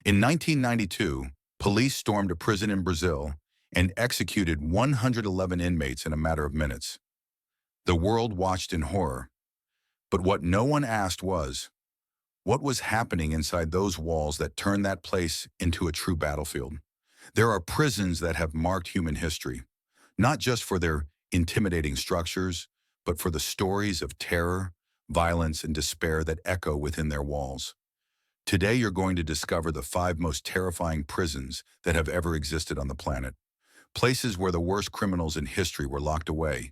In 1992, police stormed a prison in Brazil and executed 111 inmates in a matter of minutes. The world watched in horror, but what no one asked was, what was happening inside those walls that turned that place into a true battlefield? There are prisons that have marked human history, not just for their intimidating structures, but for the stories of terror, violence, and despair that echo within their walls. Today, you're going to discover the 5 most terrifying prisons that have ever existed on the planet. Places where the worst criminals in history were locked away,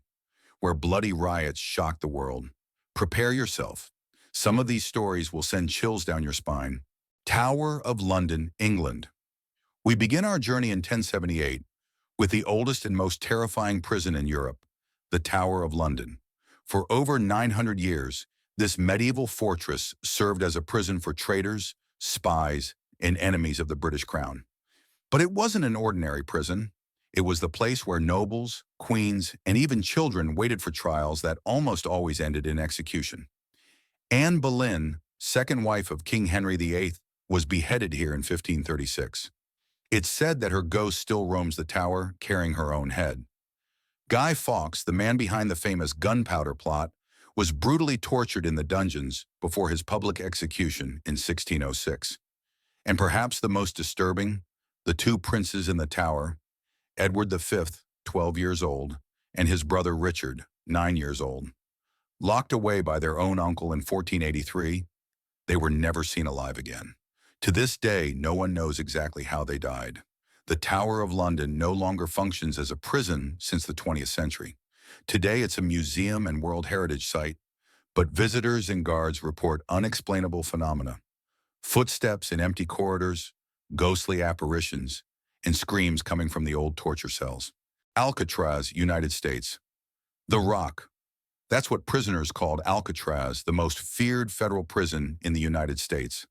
where bloody riots shocked the world. Prepare yourself. Some of these stories will send chills down your spine. Tower of London, England. We begin our journey in 1078 with the oldest and most terrifying prison in Europe, the Tower of London. For over 900 years, this medieval fortress served as a prison for traitors, spies, and enemies of the British Crown. But it wasn't an ordinary prison. It was the place where nobles, queens, and even children waited for trials that almost always ended in execution. Anne Boleyn, second wife of King Henry VIII, was beheaded here in 1536. It's said that her ghost still roams the tower, carrying her own head. Guy Fawkes, the man behind the famous gunpowder plot, was brutally tortured in the dungeons before his public execution in 1606. And perhaps the most disturbing, the 2 princes in the tower, Edward V, 12 years old, and his brother Richard, 9 years old. Locked away by their own uncle in 1483, they were never seen alive again. To this day, no one knows exactly how they died. The Tower of London no longer functions as a prison since the 20th century. Today, it's a museum and World Heritage Site, but visitors and guards report unexplainable phenomena. Footsteps in empty corridors, ghostly apparitions, and screams coming from the old torture cells. Alcatraz, United States. The Rock. That's what prisoners called Alcatraz, the most feared federal prison in the United States.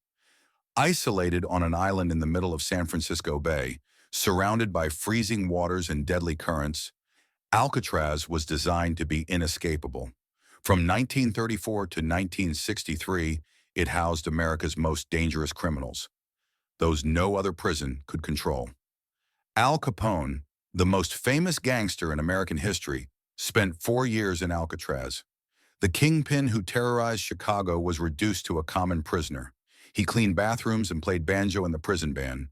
Isolated on an island in the middle of San Francisco Bay, surrounded by freezing waters and deadly currents, Alcatraz was designed to be inescapable. From 1934 to 1963, it housed America's most dangerous criminals, those no other prison could control. Al Capone, the most famous gangster in American history, spent 4 years in Alcatraz. The kingpin who terrorized Chicago was reduced to a common prisoner. He cleaned bathrooms and played banjo in the prison band.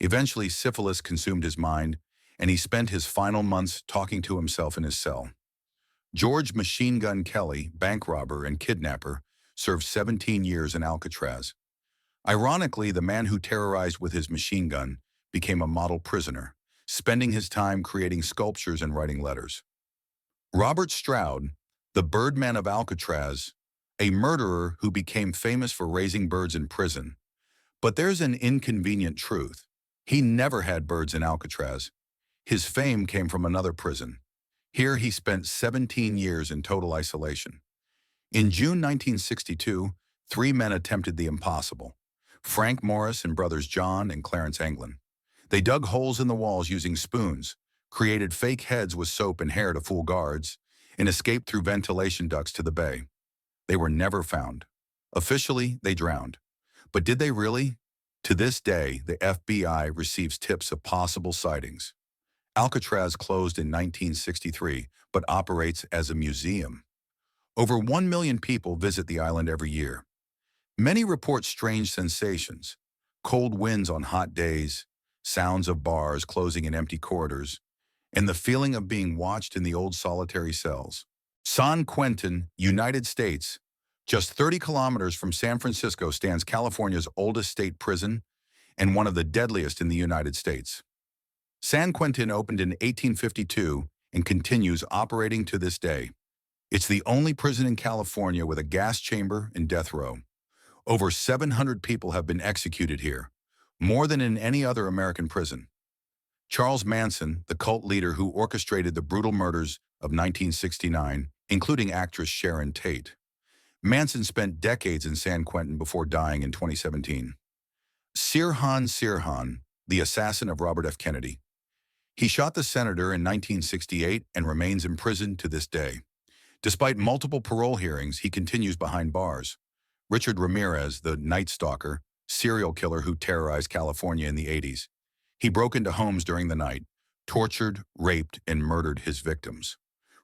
Eventually, syphilis consumed his mind, and he spent his final months talking to himself in his cell. George Machine Gun Kelly, bank robber and kidnapper, served 17 years in Alcatraz. Ironically, the man who terrorized with his machine gun became a model prisoner, spending his time creating sculptures and writing letters. Robert Stroud, the Birdman of Alcatraz, a murderer who became famous for raising birds in prison. But there's an inconvenient truth. He never had birds in Alcatraz. His fame came from another prison. Here he spent 17 years in total isolation. In June 1962, 3 men attempted the impossible. Frank Morris and brothers John and Clarence Anglin. They dug holes in the walls using spoons, created fake heads with soap and hair to fool guards, and escaped through ventilation ducts to the bay. They were never found. Officially, they drowned. But did they really? To this day, the FBI receives tips of possible sightings. Alcatraz closed in 1963, but operates as a museum. Over 1 million people visit the island every year. Many report strange sensations: cold winds on hot days, sounds of bars closing in empty corridors, and the feeling of being watched in the old solitary cells. San Quentin, United States. Just 30 kilometers from San Francisco stands California's oldest state prison and one of the deadliest in the United States. San Quentin opened in 1852 and continues operating to this day. It's the only prison in California with a gas chamber and death row. Over 700 people have been executed here, more than in any other American prison. Charles Manson, the cult leader who orchestrated the brutal murders of 1969, including actress Sharon Tate. Manson spent decades in San Quentin before dying in 2017. Sirhan Sirhan, the assassin of Robert F. Kennedy. He shot the senator in 1968 and remains imprisoned to this day. Despite multiple parole hearings, he continues behind bars. Richard Ramirez, the Night Stalker, serial killer who terrorized California in the 80s. He broke into homes during the night, tortured, raped, and murdered his victims.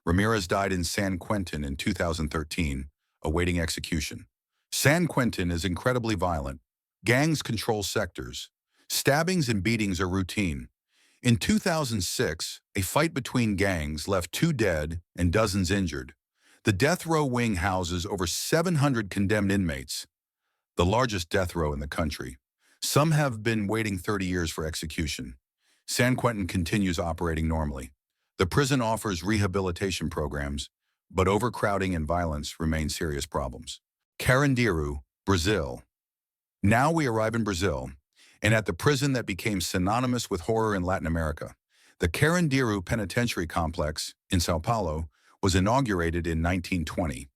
Ramirez died in San Quentin in 2013, awaiting execution. San Quentin is incredibly violent. Gangs control sectors. Stabbings and beatings are routine. In 2006, a fight between gangs left 2 dead and dozens injured. The death row wing houses over 700 condemned inmates, the largest death row in the country. Some have been waiting 30 years for execution. San Quentin continues operating normally. The prison offers rehabilitation programs, but overcrowding and violence remain serious problems. Carandiru, Brazil. Now we arrive in Brazil, and at the prison that became synonymous with horror in Latin America. The Carandiru Penitentiary Complex in Sao Paulo was inaugurated in 1920.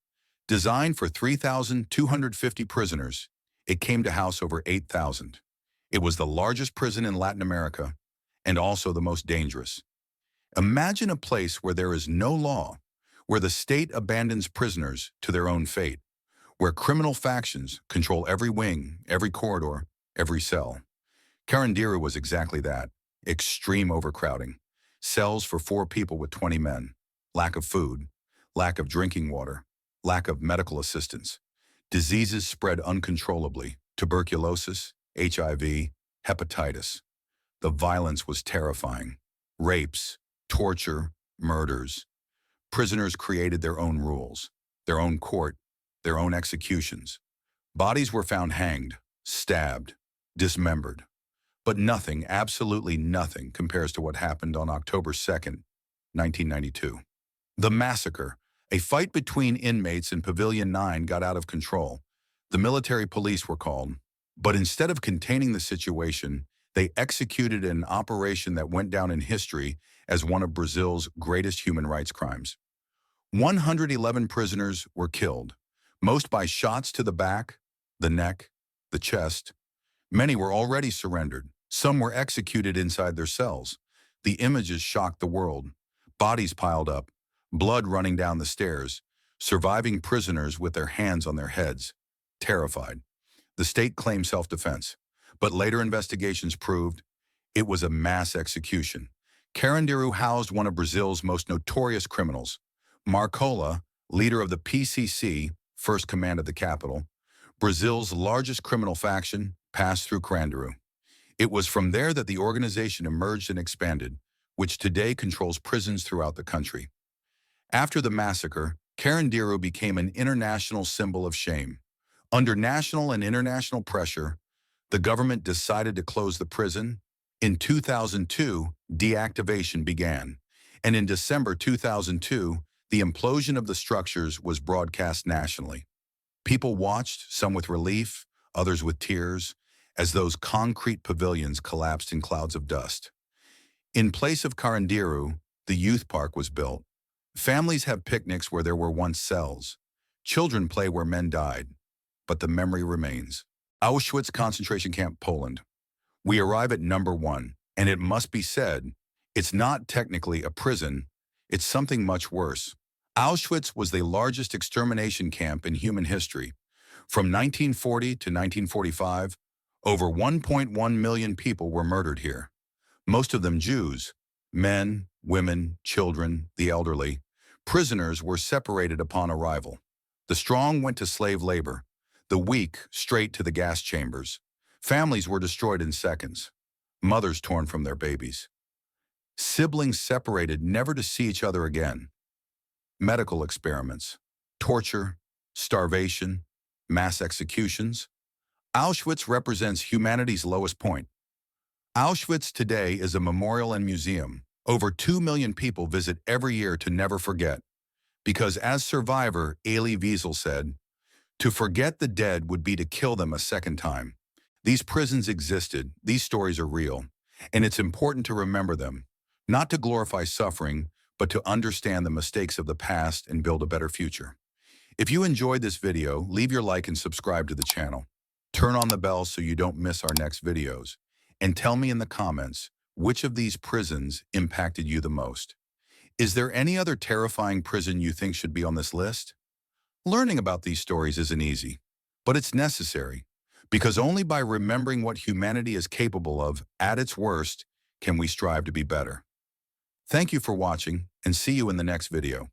Designed for 3,250 prisoners, it came to house over 8,000. It was the largest prison in Latin America and also the most dangerous. Imagine a place where there is no law, where the state abandons prisoners to their own fate, where criminal factions control every wing, every corridor, every cell. Carandiru was exactly that: extreme overcrowding, cells for 4 people with 20 men, lack of food, lack of drinking water, lack of medical assistance. Diseases spread uncontrollably: tuberculosis, HIV, hepatitis. The violence was terrifying. Rapes, torture, murders. Prisoners created their own rules, their own court, their own executions. Bodies were found hanged, stabbed, dismembered. But nothing, absolutely nothing, compares to what happened on October 2nd, 1992. The massacre. A fight between inmates in Pavilion 9 got out of control. The military police were called, but instead of containing the situation, they executed an operation that went down in history as one of Brazil's greatest human rights crimes. 111 prisoners were killed, most by shots to the back, the neck, the chest. Many were already surrendered. Some were executed inside their cells. The images shocked the world. Bodies piled up, blood running down the stairs, surviving prisoners with their hands on their heads, terrified. The state claimed self-defense, but later investigations proved it was a mass execution. Carandiru housed one of Brazil's most notorious criminals. Marcola, leader of the PCC, First Command of the Capital, Brazil's largest criminal faction, passed through Carandiru. It was from there that the organization emerged and expanded, which today controls prisons throughout the country. After the massacre, Carandiru became an international symbol of shame. Under national and international pressure, the government decided to close the prison. In 2002, deactivation began, and in December 2002, the implosion of the structures was broadcast nationally. People watched, some with relief, others with tears, as those concrete pavilions collapsed in clouds of dust. In place of Carandiru, the youth park was built. Families have picnics where there were once cells. Children play where men died, but the memory remains. Auschwitz concentration camp, Poland. We arrive at number 1, and it must be said, it's not technically a prison, it's something much worse. Auschwitz was the largest extermination camp in human history. From 1940 to 1945, over 1.1 million people were murdered here. Most of them Jews, men, women, children, the elderly. Prisoners were separated upon arrival. The strong went to slave labor, the weak straight to the gas chambers. Families were destroyed in seconds, mothers torn from their babies. Siblings separated never to see each other again. Medical experiments, torture, starvation, mass executions. Auschwitz represents humanity's lowest point. Auschwitz today is a memorial and museum. Over 2 million people visit every year to never forget. Because as survivor Elie Wiesel said, to forget the dead would be to kill them a second time. These prisons existed, these stories are real, and it's important to remember them, not to glorify suffering, but to understand the mistakes of the past and build a better future. If you enjoyed this video, leave your like and subscribe to the channel. Turn on the bell so you don't miss our next videos. And tell me in the comments, which of these prisons impacted you the most? Is there any other terrifying prison you think should be on this list? Learning about these stories isn't easy, but it's necessary, Because only by remembering what humanity is capable of at its worst can we strive to be better. Thank you for watching, and see you in the next video.